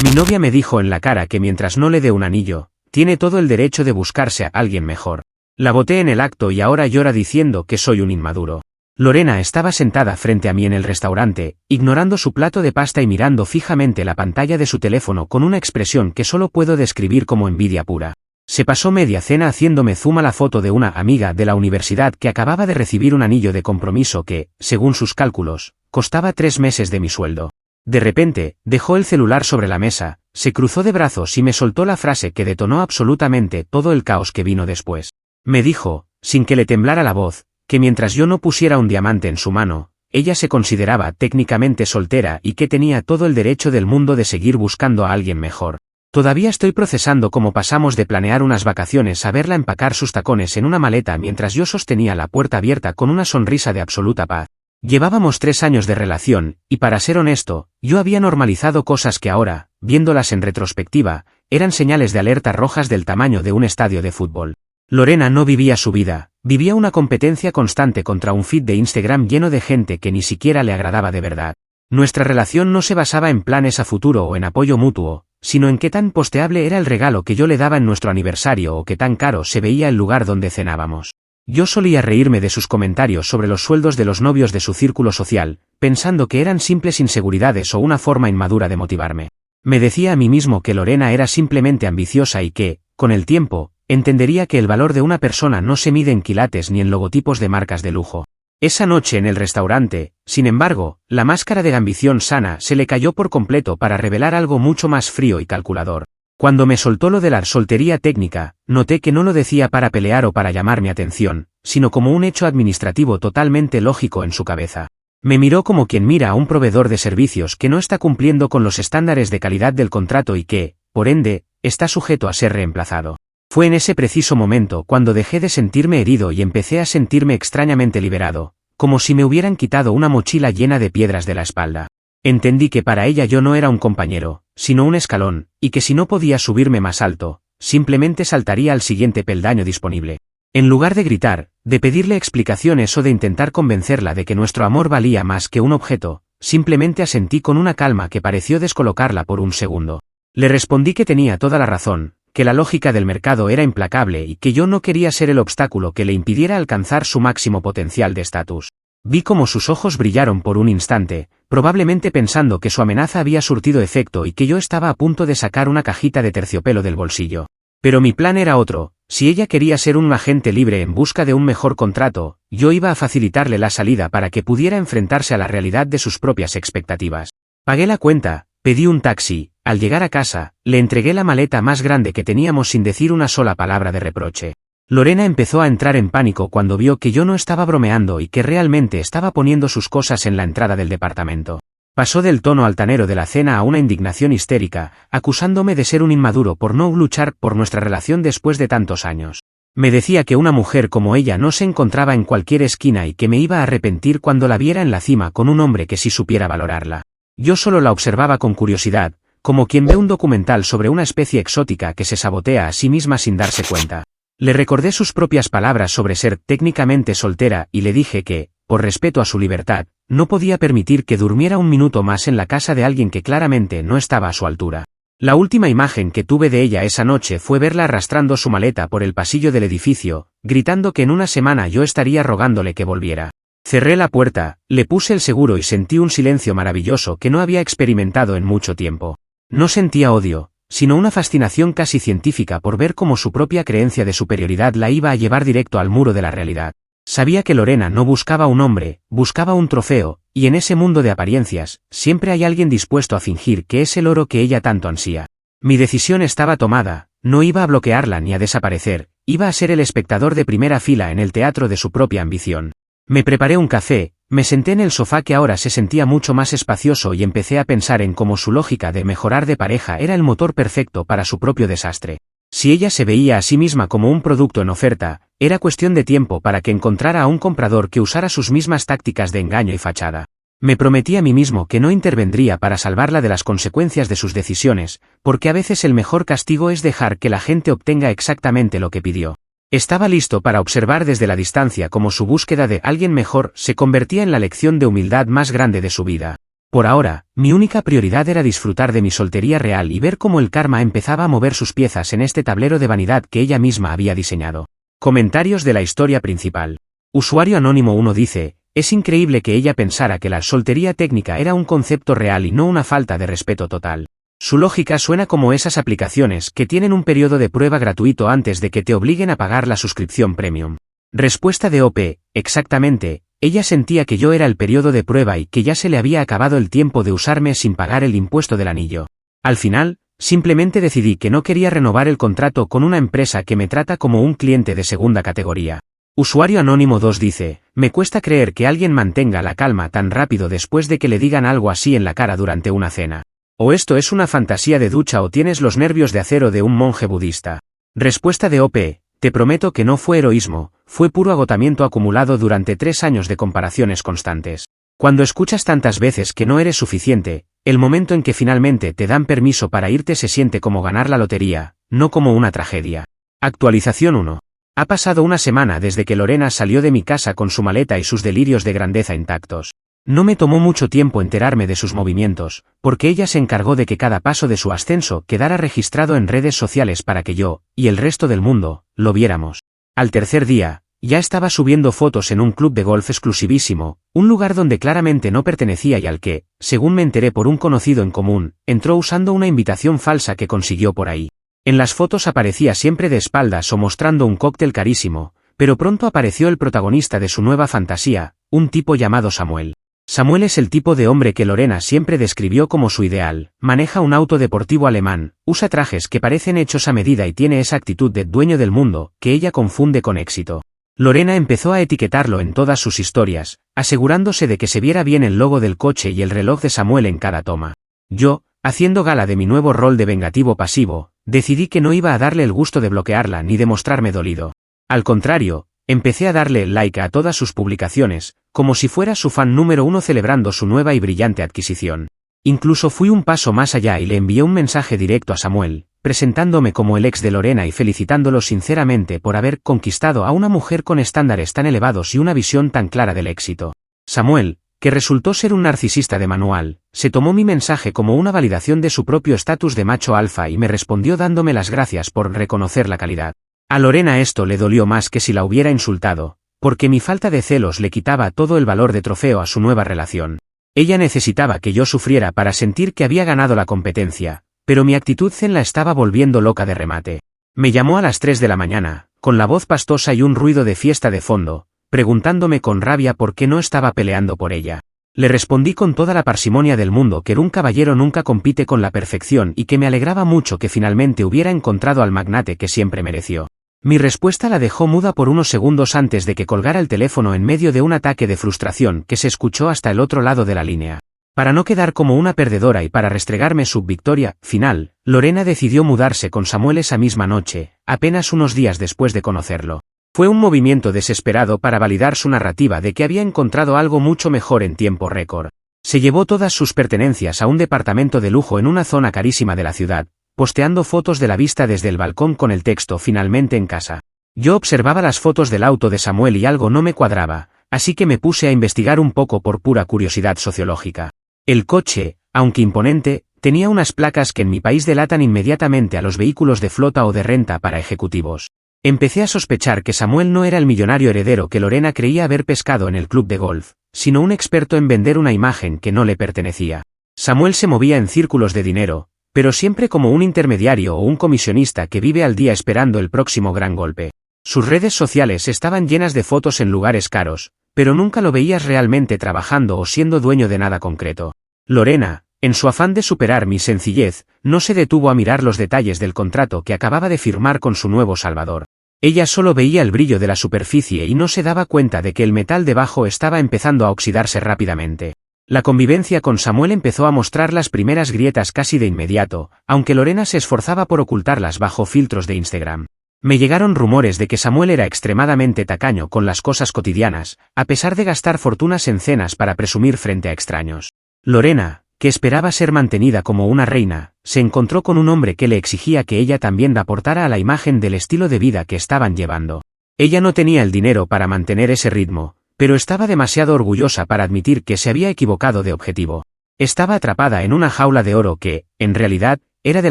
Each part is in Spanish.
Mi novia me dijo en la cara que mientras no le dé un anillo, tiene todo el derecho de buscarse a alguien mejor. La boté en el acto y ahora llora diciendo que soy un inmaduro. Lorena estaba sentada frente a mí en el restaurante, ignorando su plato de pasta y mirando fijamente la pantalla de su teléfono con una expresión que solo puedo describir como envidia pura. Se pasó media cena haciéndome zoom a la foto de una amiga de la universidad que acababa de recibir un anillo de compromiso que, según sus cálculos, costaba 3 meses de mi sueldo. De repente, dejó el celular sobre la mesa, se cruzó de brazos y me soltó la frase que detonó absolutamente todo el caos que vino después. Me dijo, sin que le temblara la voz, que mientras yo no pusiera un diamante en su mano, ella se consideraba técnicamente soltera y que tenía todo el derecho del mundo de seguir buscando a alguien mejor. Todavía estoy procesando cómo pasamos de planear unas vacaciones a verla empacar sus tacones en una maleta mientras yo sostenía la puerta abierta con una sonrisa de absoluta paz. Llevábamos 3 años de relación, y para ser honesto, yo había normalizado cosas que ahora, viéndolas en retrospectiva, eran señales de alerta rojas del tamaño de un estadio de fútbol. Lorena no vivía su vida, vivía una competencia constante contra un feed de Instagram lleno de gente que ni siquiera le agradaba de verdad. Nuestra relación no se basaba en planes a futuro o en apoyo mutuo, sino en qué tan posteable era el regalo que yo le daba en nuestro aniversario o qué tan caro se veía el lugar donde cenábamos. Yo solía reírme de sus comentarios sobre los sueldos de los novios de su círculo social, pensando que eran simples inseguridades o una forma inmadura de motivarme. Me decía a mí mismo que Lorena era simplemente ambiciosa y que, con el tiempo, entendería que el valor de una persona no se mide en quilates ni en logotipos de marcas de lujo. Esa noche en el restaurante, sin embargo, la máscara de ambición sana se le cayó por completo para revelar algo mucho más frío y calculador. Cuando me soltó lo de la soltería técnica, noté que no lo decía para pelear o para llamar mi atención, sino como un hecho administrativo totalmente lógico en su cabeza. Me miró como quien mira a un proveedor de servicios que no está cumpliendo con los estándares de calidad del contrato y que, por ende, está sujeto a ser reemplazado. Fue en ese preciso momento cuando dejé de sentirme herido y empecé a sentirme extrañamente liberado, como si me hubieran quitado una mochila llena de piedras de la espalda. Entendí que para ella yo no era un compañero, sino un escalón, y que si no podía subirme más alto, simplemente saltaría al siguiente peldaño disponible. En lugar de gritar, de pedirle explicaciones o de intentar convencerla de que nuestro amor valía más que un objeto, simplemente asentí con una calma que pareció descolocarla por un segundo. Le respondí que tenía toda la razón, que la lógica del mercado era implacable y que yo no quería ser el obstáculo que le impidiera alcanzar su máximo potencial de estatus. Vi cómo sus ojos brillaron por un instante, probablemente pensando que su amenaza había surtido efecto y que yo estaba a punto de sacar una cajita de terciopelo del bolsillo. Pero mi plan era otro: si ella quería ser un agente libre en busca de un mejor contrato, yo iba a facilitarle la salida para que pudiera enfrentarse a la realidad de sus propias expectativas. Pagué la cuenta, pedí un taxi. Al llegar a casa, le entregué la maleta más grande que teníamos sin decir una sola palabra de reproche. Lorena empezó a entrar en pánico cuando vio que yo no estaba bromeando y que realmente estaba poniendo sus cosas en la entrada del departamento. Pasó del tono altanero de la cena a una indignación histérica, acusándome de ser un inmaduro por no luchar por nuestra relación después de tantos años. Me decía que una mujer como ella no se encontraba en cualquier esquina y que me iba a arrepentir cuando la viera en la cima con un hombre que sí supiera valorarla. Yo solo la observaba con curiosidad, como quien ve un documental sobre una especie exótica que se sabotea a sí misma sin darse cuenta. Le recordé sus propias palabras sobre ser técnicamente soltera y le dije que, por respeto a su libertad, no podía permitir que durmiera un minuto más en la casa de alguien que claramente no estaba a su altura. La última imagen que tuve de ella esa noche fue verla arrastrando su maleta por el pasillo del edificio, gritando que en una semana yo estaría rogándole que volviera. Cerré la puerta, le puse el seguro y sentí un silencio maravilloso que no había experimentado en mucho tiempo. No sentía odio, sino una fascinación casi científica por ver cómo su propia creencia de superioridad la iba a llevar directo al muro de la realidad. Sabía que Lorena no buscaba un hombre, buscaba un trofeo, y en ese mundo de apariencias, siempre hay alguien dispuesto a fingir que es el oro que ella tanto ansía. Mi decisión estaba tomada, no iba a bloquearla ni a desaparecer, iba a ser el espectador de primera fila en el teatro de su propia ambición. Me preparé un café, me senté en el sofá que ahora se sentía mucho más espacioso y empecé a pensar en cómo su lógica de mejorar de pareja era el motor perfecto para su propio desastre. Si ella se veía a sí misma como un producto en oferta, era cuestión de tiempo para que encontrara a un comprador que usara sus mismas tácticas de engaño y fachada. Me prometí a mí mismo que no intervendría para salvarla de las consecuencias de sus decisiones, porque a veces el mejor castigo es dejar que la gente obtenga exactamente lo que pidió. Estaba listo para observar desde la distancia cómo su búsqueda de alguien mejor se convertía en la lección de humildad más grande de su vida. Por ahora, mi única prioridad era disfrutar de mi soltería real y ver cómo el karma empezaba a mover sus piezas en este tablero de vanidad que ella misma había diseñado. Comentarios de la historia principal. Usuario Anónimo 1 dice, es increíble que ella pensara que la soltería técnica era un concepto real y no una falta de respeto total. Su lógica suena como esas aplicaciones que tienen un periodo de prueba gratuito antes de que te obliguen a pagar la suscripción premium. Respuesta de OP, exactamente, ella sentía que yo era el periodo de prueba y que ya se le había acabado el tiempo de usarme sin pagar el impuesto del anillo. Al final, simplemente decidí que no quería renovar el contrato con una empresa que me trata como un cliente de segunda categoría. Usuario Anónimo 2 dice, me cuesta creer que alguien mantenga la calma tan rápido después de que le digan algo así en la cara durante una cena. O esto es una fantasía de ducha o tienes los nervios de acero de un monje budista. Respuesta de OP, te prometo que no fue heroísmo, fue puro agotamiento acumulado durante 3 años de comparaciones constantes. Cuando escuchas tantas veces que no eres suficiente, el momento en que finalmente te dan permiso para irte se siente como ganar la lotería, no como una tragedia. Actualización 1. Ha pasado una semana desde que Lorena salió de mi casa con su maleta y sus delirios de grandeza intactos. No me tomó mucho tiempo enterarme de sus movimientos, porque ella se encargó de que cada paso de su ascenso quedara registrado en redes sociales para que yo, y el resto del mundo, lo viéramos. Al tercer día, ya estaba subiendo fotos en un club de golf exclusivísimo, un lugar donde claramente no pertenecía y al que, según me enteré por un conocido en común, entró usando una invitación falsa que consiguió por ahí. En las fotos aparecía siempre de espaldas o mostrando un cóctel carísimo, pero pronto apareció el protagonista de su nueva fantasía, un tipo llamado Samuel. Samuel es el tipo de hombre que Lorena siempre describió como su ideal, maneja un auto deportivo alemán, usa trajes que parecen hechos a medida y tiene esa actitud de dueño del mundo, que ella confunde con éxito. Lorena empezó a etiquetarlo en todas sus historias, asegurándose de que se viera bien el logo del coche y el reloj de Samuel en cada toma. Yo, haciendo gala de mi nuevo rol de vengativo pasivo, decidí que no iba a darle el gusto de bloquearla ni de mostrarme dolido. Al contrario, empecé a darle like a todas sus publicaciones, como si fuera su fan número 1 celebrando su nueva y brillante adquisición. Incluso fui un paso más allá y le envié un mensaje directo a Samuel, presentándome como el ex de Lorena y felicitándolo sinceramente por haber conquistado a una mujer con estándares tan elevados y una visión tan clara del éxito. Samuel, que resultó ser un narcisista de manual, se tomó mi mensaje como una validación de su propio estatus de macho alfa y me respondió dándome las gracias por reconocer la calidad. A Lorena esto le dolió más que si la hubiera insultado, porque mi falta de celos le quitaba todo el valor de trofeo a su nueva relación. Ella necesitaba que yo sufriera para sentir que había ganado la competencia, pero mi actitud zen la estaba volviendo loca de remate. Me llamó a las 3 de la mañana, con la voz pastosa y un ruido de fiesta de fondo, preguntándome con rabia por qué no estaba peleando por ella. Le respondí con toda la parsimonia del mundo que un caballero nunca compite con la perfección y que me alegraba mucho que finalmente hubiera encontrado al magnate que siempre mereció. Mi respuesta la dejó muda por unos segundos antes de que colgara el teléfono en medio de un ataque de frustración que se escuchó hasta el otro lado de la línea. Para no quedar como una perdedora y para restregarme su victoria final, Lorena decidió mudarse con Samuel esa misma noche, apenas unos días después de conocerlo. Fue un movimiento desesperado para validar su narrativa de que había encontrado algo mucho mejor en tiempo récord. Se llevó todas sus pertenencias a un departamento de lujo en una zona carísima de la ciudad, posteando fotos de la vista desde el balcón con el texto "finalmente en casa". Yo observaba las fotos del auto de Samuel y algo no me cuadraba, así que me puse a investigar un poco por pura curiosidad sociológica. El coche, aunque imponente, tenía unas placas que en mi país delatan inmediatamente a los vehículos de flota o de renta para ejecutivos. Empecé a sospechar que Samuel no era el millonario heredero que Lorena creía haber pescado en el club de golf, sino un experto en vender una imagen que no le pertenecía. Samuel se movía en círculos de dinero, pero siempre como un intermediario o un comisionista que vive al día esperando el próximo gran golpe. Sus redes sociales estaban llenas de fotos en lugares caros, pero nunca lo veías realmente trabajando o siendo dueño de nada concreto. Lorena, en su afán de superar mi sencillez, no se detuvo a mirar los detalles del contrato que acababa de firmar con su nuevo salvador. Ella solo veía el brillo de la superficie y no se daba cuenta de que el metal debajo estaba empezando a oxidarse rápidamente. La convivencia con Samuel empezó a mostrar las primeras grietas casi de inmediato, aunque Lorena se esforzaba por ocultarlas bajo filtros de Instagram. Me llegaron rumores de que Samuel era extremadamente tacaño con las cosas cotidianas, a pesar de gastar fortunas en cenas para presumir frente a extraños. Lorena, que esperaba ser mantenida como una reina, se encontró con un hombre que le exigía que ella también aportara a la imagen del estilo de vida que estaban llevando. Ella no tenía el dinero para mantener ese ritmo, pero estaba demasiado orgullosa para admitir que se había equivocado de objetivo. Estaba atrapada en una jaula de oro que, en realidad, era de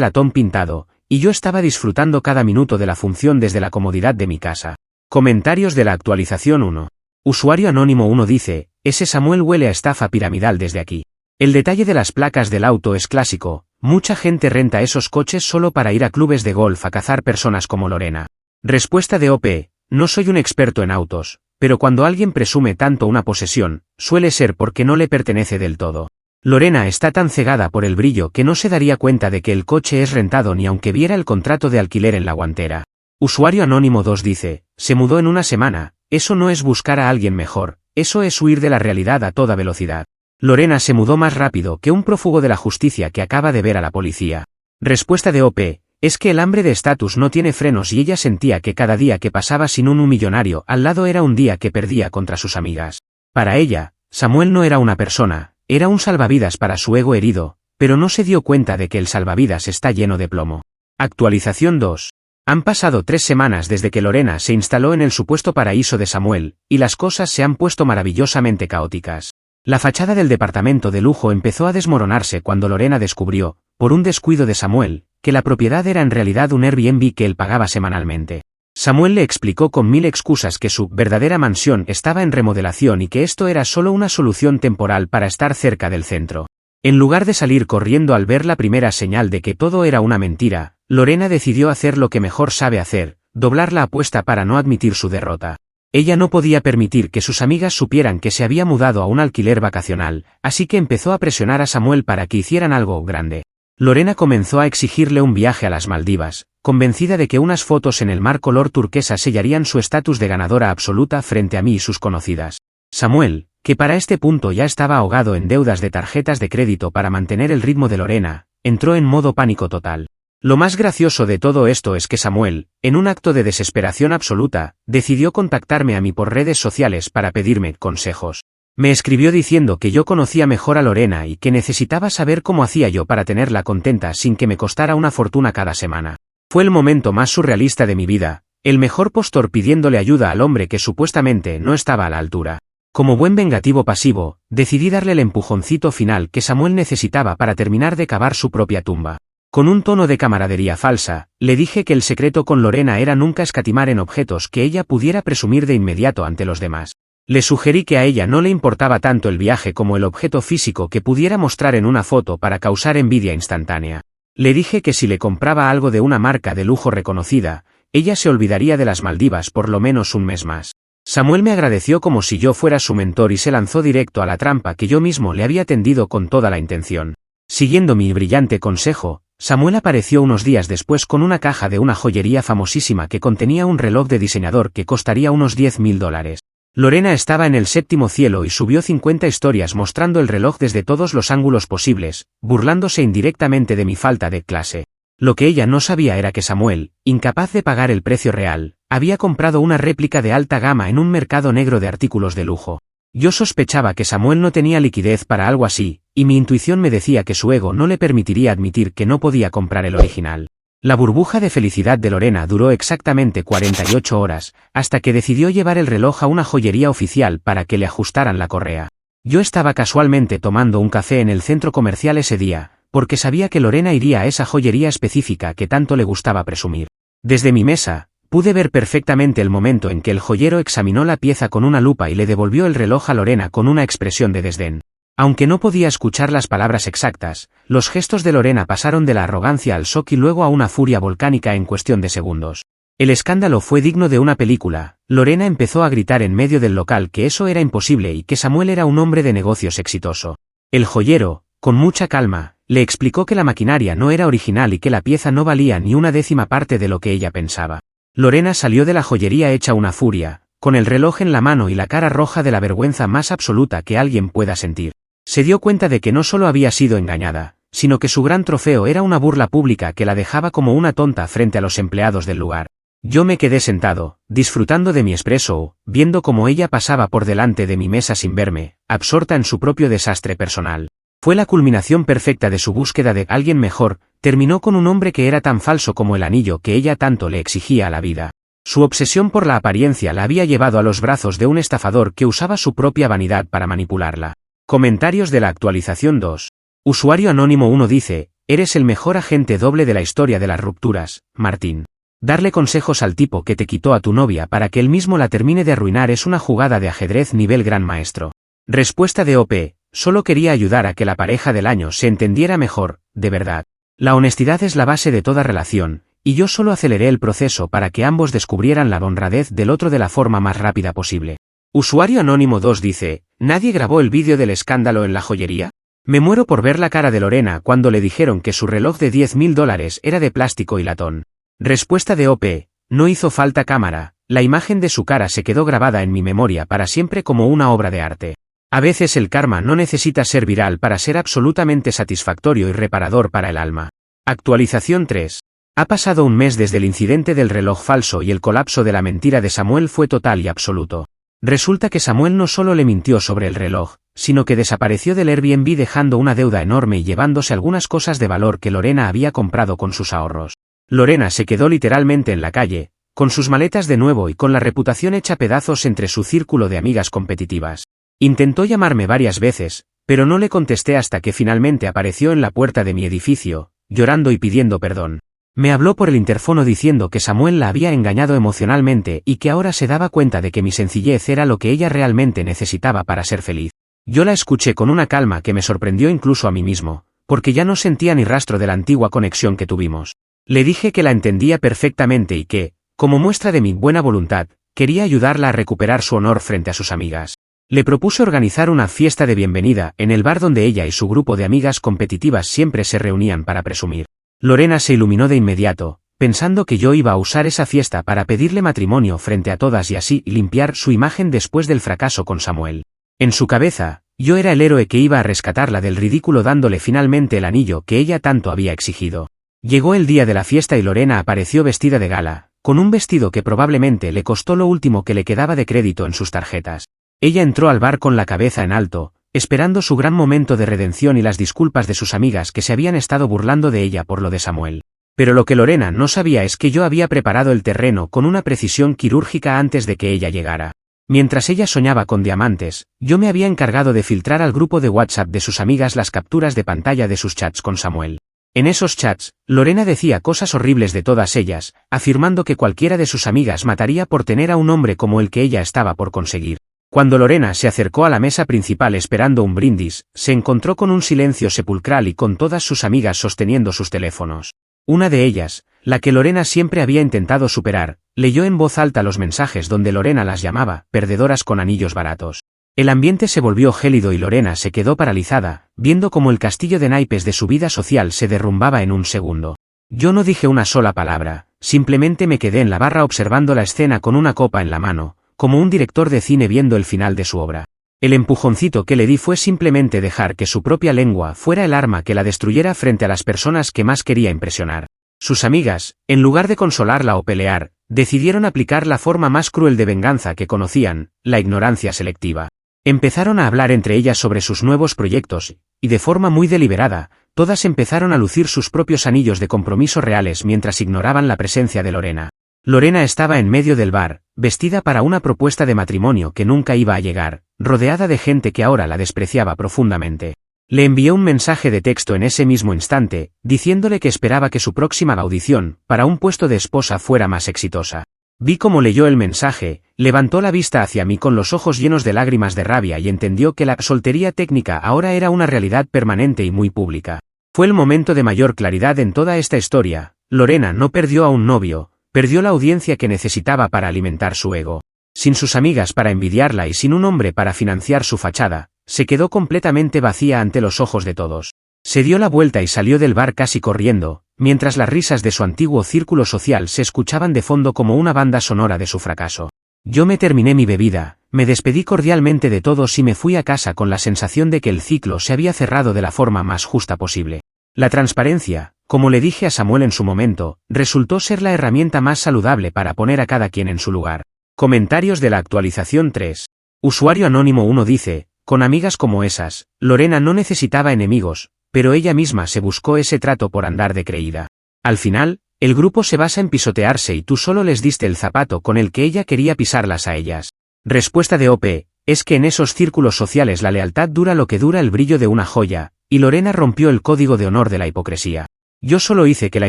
latón pintado, y yo estaba disfrutando cada minuto de la función desde la comodidad de mi casa. Comentarios de la actualización 1. Usuario anónimo 1 dice, ese Samuel huele a estafa piramidal desde aquí. El detalle de las placas del auto es clásico, mucha gente renta esos coches solo para ir a clubes de golf a cazar personas como Lorena. Respuesta de OP, no soy un experto en autos, pero cuando alguien presume tanto una posesión, suele ser porque no le pertenece del todo. Lorena está tan cegada por el brillo que no se daría cuenta de que el coche es rentado ni aunque viera el contrato de alquiler en la guantera. Usuario anónimo 2 dice, se mudó en una semana, eso no es buscar a alguien mejor, eso es huir de la realidad a toda velocidad. Lorena se mudó más rápido que un prófugo de la justicia que acaba de ver a la policía. Respuesta de OP, es que el hambre de estatus no tiene frenos y ella sentía que cada día que pasaba sin un millonario al lado era un día que perdía contra sus amigas. Para ella, Samuel no era una persona, era un salvavidas para su ego herido, pero no se dio cuenta de que el salvavidas está lleno de plomo. Actualización 2. Han pasado 3 semanas desde que Lorena se instaló en el supuesto paraíso de Samuel, y las cosas se han puesto maravillosamente caóticas. La fachada del departamento de lujo empezó a desmoronarse cuando Lorena descubrió, por un descuido de Samuel, que la propiedad era en realidad un Airbnb que él pagaba semanalmente. Samuel le explicó con 1000 excusas que su verdadera mansión estaba en remodelación y que esto era solo una solución temporal para estar cerca del centro. En lugar de salir corriendo al ver la primera señal de que todo era una mentira, Lorena decidió hacer lo que mejor sabe hacer, doblar la apuesta para no admitir su derrota. Ella no podía permitir que sus amigas supieran que se había mudado a un alquiler vacacional, así que empezó a presionar a Samuel para que hicieran algo grande. Lorena comenzó a exigirle un viaje a las Maldivas, convencida de que unas fotos en el mar color turquesa sellarían su estatus de ganadora absoluta frente a mí y sus conocidas. Samuel, que para este punto ya estaba ahogado en deudas de tarjetas de crédito para mantener el ritmo de Lorena, entró en modo pánico total. Lo más gracioso de todo esto es que Samuel, en un acto de desesperación absoluta, decidió contactarme a mí por redes sociales para pedirme consejos. Me escribió diciendo que yo conocía mejor a Lorena y que necesitaba saber cómo hacía yo para tenerla contenta sin que me costara una fortuna cada semana. Fue el momento más surrealista de mi vida, el mejor postor pidiéndole ayuda al hombre que supuestamente no estaba a la altura. Como buen vengativo pasivo, decidí darle el empujoncito final que Samuel necesitaba para terminar de cavar su propia tumba. Con un tono de camaradería falsa, le dije que el secreto con Lorena era nunca escatimar en objetos que ella pudiera presumir de inmediato ante los demás. Le sugerí que a ella no le importaba tanto el viaje como el objeto físico que pudiera mostrar en una foto para causar envidia instantánea. Le dije que si le compraba algo de una marca de lujo reconocida, ella se olvidaría de las Maldivas por lo menos un mes más. Samuel me agradeció como si yo fuera su mentor y se lanzó directo a la trampa que yo mismo le había tendido con toda la intención. Siguiendo mi brillante consejo, Samuel apareció unos días después con una caja de una joyería famosísima que contenía un reloj de diseñador que costaría unos $10.000. Lorena estaba en el séptimo cielo y subió 50 historias mostrando el reloj desde todos los ángulos posibles, burlándose indirectamente de mi falta de clase. Lo que ella no sabía era que Samuel, incapaz de pagar el precio real, había comprado una réplica de alta gama en un mercado negro de artículos de lujo. Yo sospechaba que Samuel no tenía liquidez para algo así, y mi intuición me decía que su ego no le permitiría admitir que no podía comprar el original. La burbuja de felicidad de Lorena duró exactamente 48 horas, hasta que decidió llevar el reloj a una joyería oficial para que le ajustaran la correa. Yo estaba casualmente tomando un café en el centro comercial ese día, porque sabía que Lorena iría a esa joyería específica que tanto le gustaba presumir. Desde mi mesa, pude ver perfectamente el momento en que el joyero examinó la pieza con una lupa y le devolvió el reloj a Lorena con una expresión de desdén. Aunque no podía escuchar las palabras exactas, los gestos de Lorena pasaron de la arrogancia al shock y luego a una furia volcánica en cuestión de segundos. El escándalo fue digno de una película. Lorena empezó a gritar en medio del local que eso era imposible y que Samuel era un hombre de negocios exitoso. El joyero, con mucha calma, le explicó que la maquinaria no era original y que la pieza no valía ni una décima parte de lo que ella pensaba. Lorena salió de la joyería hecha una furia, con el reloj en la mano y la cara roja de la vergüenza más absoluta que alguien pueda sentir. Se dio cuenta de que no solo había sido engañada, sino que su gran trofeo era una burla pública que la dejaba como una tonta frente a los empleados del lugar. Yo me quedé sentado, disfrutando de mi espresso, viendo cómo ella pasaba por delante de mi mesa sin verme, absorta en su propio desastre personal. Fue la culminación perfecta de su búsqueda de alguien mejor, terminó con un hombre que era tan falso como el anillo que ella tanto le exigía a la vida. Su obsesión por la apariencia la había llevado a los brazos de un estafador que usaba su propia vanidad para manipularla. Comentarios de la actualización 2. Usuario anónimo 1 dice, eres el mejor agente doble de la historia de las rupturas, Martín. Darle consejos al tipo que te quitó a tu novia para que él mismo la termine de arruinar es una jugada de ajedrez nivel gran maestro. Respuesta de OP, solo quería ayudar a que la pareja del año se entendiera mejor, de verdad. La honestidad es la base de toda relación, y yo solo aceleré el proceso para que ambos descubrieran la honradez del otro de la forma más rápida posible. Usuario anónimo 2 dice, ¿nadie grabó el vídeo del escándalo en la joyería? Me muero por ver la cara de Lorena cuando le dijeron que su reloj de $10.000 era de plástico y latón. Respuesta de OP, no hizo falta cámara, la imagen de su cara se quedó grabada en mi memoria para siempre como una obra de arte. A veces el karma no necesita ser viral para ser absolutamente satisfactorio y reparador para el alma. Actualización 3. Ha pasado un mes desde el incidente del reloj falso y el colapso de la mentira de Samuel fue total y absoluto. Resulta que Samuel no solo le mintió sobre el reloj, sino que desapareció del Airbnb dejando una deuda enorme y llevándose algunas cosas de valor que Lorena había comprado con sus ahorros. Lorena se quedó literalmente en la calle, con sus maletas de nuevo y con la reputación hecha pedazos entre su círculo de amigas competitivas. Intentó llamarme varias veces, pero no le contesté hasta que finalmente apareció en la puerta de mi edificio, llorando y pidiendo perdón. Me habló por el interfono diciendo que Samuel la había engañado emocionalmente y que ahora se daba cuenta de que mi sencillez era lo que ella realmente necesitaba para ser feliz. Yo la escuché con una calma que me sorprendió incluso a mí mismo, porque ya no sentía ni rastro de la antigua conexión que tuvimos. Le dije que la entendía perfectamente y que, como muestra de mi buena voluntad, quería ayudarla a recuperar su honor frente a sus amigas. Le propuse organizar una fiesta de bienvenida en el bar donde ella y su grupo de amigas competitivas siempre se reunían para presumir. Lorena se iluminó de inmediato, pensando que yo iba a usar esa fiesta para pedirle matrimonio frente a todas y así limpiar su imagen después del fracaso con Samuel. En su cabeza, yo era el héroe que iba a rescatarla del ridículo dándole finalmente el anillo que ella tanto había exigido. Llegó el día de la fiesta y Lorena apareció vestida de gala, con un vestido que probablemente le costó lo último que le quedaba de crédito en sus tarjetas. Ella entró al bar con la cabeza en alto, esperando su gran momento de redención y las disculpas de sus amigas que se habían estado burlando de ella por lo de Samuel. Pero lo que Lorena no sabía es que yo había preparado el terreno con una precisión quirúrgica antes de que ella llegara. Mientras ella soñaba con diamantes, yo me había encargado de filtrar al grupo de WhatsApp de sus amigas las capturas de pantalla de sus chats con Samuel. En esos chats, Lorena decía cosas horribles de todas ellas, afirmando que cualquiera de sus amigas mataría por tener a un hombre como el que ella estaba por conseguir. Cuando Lorena se acercó a la mesa principal esperando un brindis, se encontró con un silencio sepulcral y con todas sus amigas sosteniendo sus teléfonos. Una de ellas, la que Lorena siempre había intentado superar, leyó en voz alta los mensajes donde Lorena las llamaba perdedoras con anillos baratos. El ambiente se volvió gélido y Lorena se quedó paralizada, viendo cómo el castillo de naipes de su vida social se derrumbaba en un segundo. Yo no dije una sola palabra, simplemente me quedé en la barra observando la escena con una copa en la mano, como un director de cine viendo el final de su obra. El empujoncito que le di fue simplemente dejar que su propia lengua fuera el arma que la destruyera frente a las personas que más quería impresionar. Sus amigas, en lugar de consolarla o pelear, decidieron aplicar la forma más cruel de venganza que conocían, la ignorancia selectiva. Empezaron a hablar entre ellas sobre sus nuevos proyectos, y de forma muy deliberada, todas empezaron a lucir sus propios anillos de compromiso reales mientras ignoraban la presencia de Lorena. Lorena estaba en medio del bar, vestida para una propuesta de matrimonio que nunca iba a llegar, rodeada de gente que ahora la despreciaba profundamente. Le envió un mensaje de texto en ese mismo instante, diciéndole que esperaba que su próxima audición, para un puesto de esposa fuera más exitosa. Vi cómo leyó el mensaje, levantó la vista hacia mí con los ojos llenos de lágrimas de rabia y entendió que la soltería técnica ahora era una realidad permanente y muy pública. Fue el momento de mayor claridad en toda esta historia. Lorena no perdió a un novio, perdió la audiencia que necesitaba para alimentar su ego. Sin sus amigas para envidiarla y sin un hombre para financiar su fachada, se quedó completamente vacía ante los ojos de todos. Se dio la vuelta y salió del bar casi corriendo, mientras las risas de su antiguo círculo social se escuchaban de fondo como una banda sonora de su fracaso. Yo me terminé mi bebida, me despedí cordialmente de todos y me fui a casa con la sensación de que el ciclo se había cerrado de la forma más justa posible. La transparencia, como le dije a Samuel en su momento, resultó ser la herramienta más saludable para poner a cada quien en su lugar. Comentarios de la actualización 3. Usuario anónimo 1 dice, con amigas como esas, Lorena no necesitaba enemigos, pero ella misma se buscó ese trato por andar de creída. Al final, el grupo se basa en pisotearse y tú solo les diste el zapato con el que ella quería pisarlas a ellas. Respuesta de OP, es que en esos círculos sociales la lealtad dura lo que dura el brillo de una joya, y Lorena rompió el código de honor de la hipocresía. Yo solo hice que la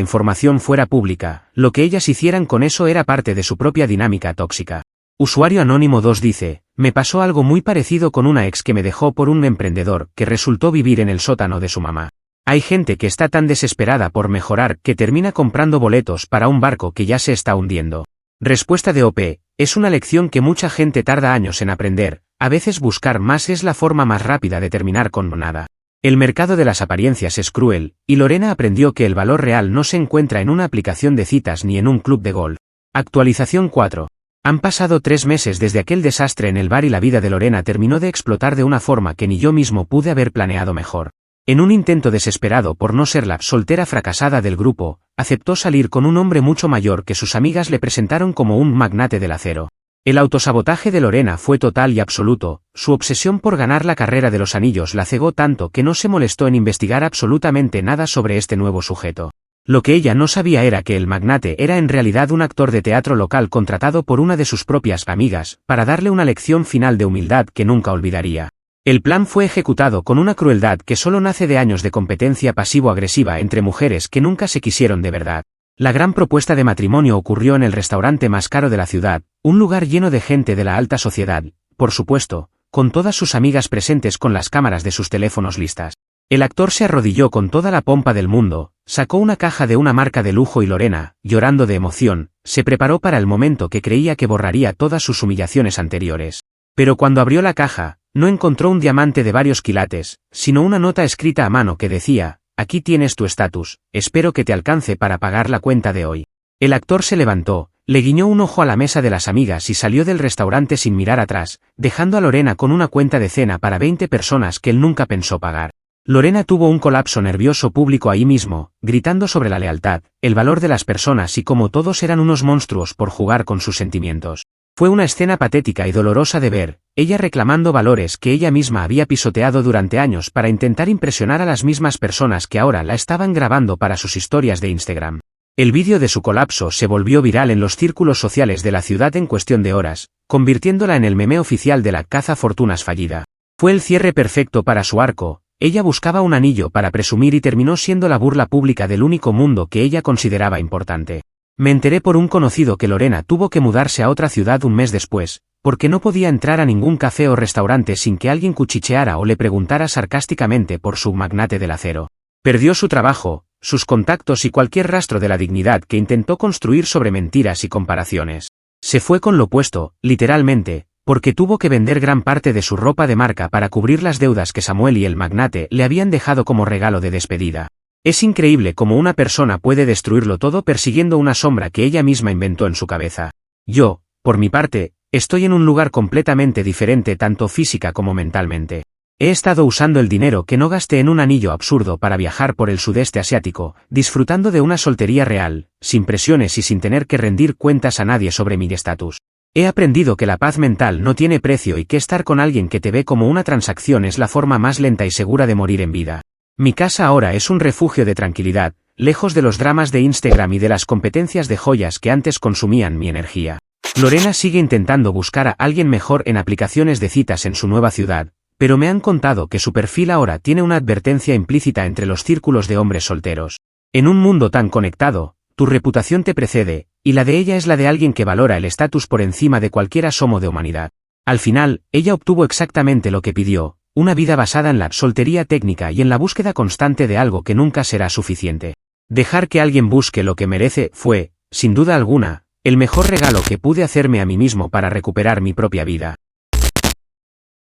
información fuera pública, lo que ellas hicieran con eso era parte de su propia dinámica tóxica. Usuario Anónimo 2 dice, me pasó algo muy parecido con una ex que me dejó por un emprendedor que resultó vivir en el sótano de su mamá. Hay gente que está tan desesperada por mejorar que termina comprando boletos para un barco que ya se está hundiendo. Respuesta de OP, es una lección que mucha gente tarda años en aprender, a veces buscar más es la forma más rápida de terminar con nada. El mercado de las apariencias es cruel, y Lorena aprendió que el valor real no se encuentra en una aplicación de citas ni en un club de golf. Actualización 4. Han pasado 3 meses desde aquel desastre en el bar y la vida de Lorena terminó de explotar de una forma que ni yo mismo pude haber planeado mejor. En un intento desesperado por no ser la soltera fracasada del grupo, aceptó salir con un hombre mucho mayor que sus amigas le presentaron como un magnate del acero. El autosabotaje de Lorena fue total y absoluto, su obsesión por ganar la carrera de los anillos la cegó tanto que no se molestó en investigar absolutamente nada sobre este nuevo sujeto. Lo que ella no sabía era que el magnate era en realidad un actor de teatro local contratado por una de sus propias amigas, para darle una lección final de humildad que nunca olvidaría. El plan fue ejecutado con una crueldad que solo nace de años de competencia pasivo-agresiva entre mujeres que nunca se quisieron de verdad. La gran propuesta de matrimonio ocurrió en el restaurante más caro de la ciudad, un lugar lleno de gente de la alta sociedad, por supuesto, con todas sus amigas presentes con las cámaras de sus teléfonos listas. El actor se arrodilló con toda la pompa del mundo, sacó una caja de una marca de lujo y Lorena, llorando de emoción, se preparó para el momento que creía que borraría todas sus humillaciones anteriores. Pero cuando abrió la caja, no encontró un diamante de varios quilates, sino una nota escrita a mano que decía, aquí tienes tu estatus, espero que te alcance para pagar la cuenta de hoy. El actor se levantó, le guiñó un ojo a la mesa de las amigas y salió del restaurante sin mirar atrás, dejando a Lorena con una cuenta de cena para 20 personas que él nunca pensó pagar. Lorena tuvo un colapso nervioso público ahí mismo, gritando sobre la lealtad, el valor de las personas y cómo todos eran unos monstruos por jugar con sus sentimientos. Fue una escena patética y dolorosa de ver, ella reclamando valores que ella misma había pisoteado durante años para intentar impresionar a las mismas personas que ahora la estaban grabando para sus historias de Instagram. El vídeo de su colapso se volvió viral en los círculos sociales de la ciudad en cuestión de horas, convirtiéndola en el meme oficial de la caza fortunas fallida. Fue el cierre perfecto para su arco. Ella buscaba un anillo para presumir y terminó siendo la burla pública del único mundo que ella consideraba importante. Me enteré por un conocido que Lorena tuvo que mudarse a otra ciudad un mes después, porque no podía entrar a ningún café o restaurante sin que alguien cuchicheara o le preguntara sarcásticamente por su magnate del acero. Perdió su trabajo, sus contactos y cualquier rastro de la dignidad que intentó construir sobre mentiras y comparaciones. Se fue con lo opuesto, literalmente, porque tuvo que vender gran parte de su ropa de marca para cubrir las deudas que Samuel y el magnate le habían dejado como regalo de despedida. Es increíble cómo una persona puede destruirlo todo persiguiendo una sombra que ella misma inventó en su cabeza. Yo, por mi parte, estoy en un lugar completamente diferente tanto física como mentalmente. He estado usando el dinero que no gasté en un anillo absurdo para viajar por el sudeste asiático, disfrutando de una soltería real, sin presiones y sin tener que rendir cuentas a nadie sobre mi estatus. He aprendido que la paz mental no tiene precio y que estar con alguien que te ve como una transacción es la forma más lenta y segura de morir en vida. Mi casa ahora es un refugio de tranquilidad, lejos de los dramas de Instagram y de las competencias de joyas que antes consumían mi energía. Lorena sigue intentando buscar a alguien mejor en aplicaciones de citas en su nueva ciudad, pero me han contado que su perfil ahora tiene una advertencia implícita entre los círculos de hombres solteros. En un mundo tan conectado, tu reputación te precede, y la de ella es la de alguien que valora el estatus por encima de cualquier asomo de humanidad. Al final, ella obtuvo exactamente lo que pidió, una vida basada en la soltería técnica y en la búsqueda constante de algo que nunca será suficiente. Dejar que alguien busque lo que merece fue, sin duda alguna, el mejor regalo que pude hacerme a mí mismo para recuperar mi propia vida.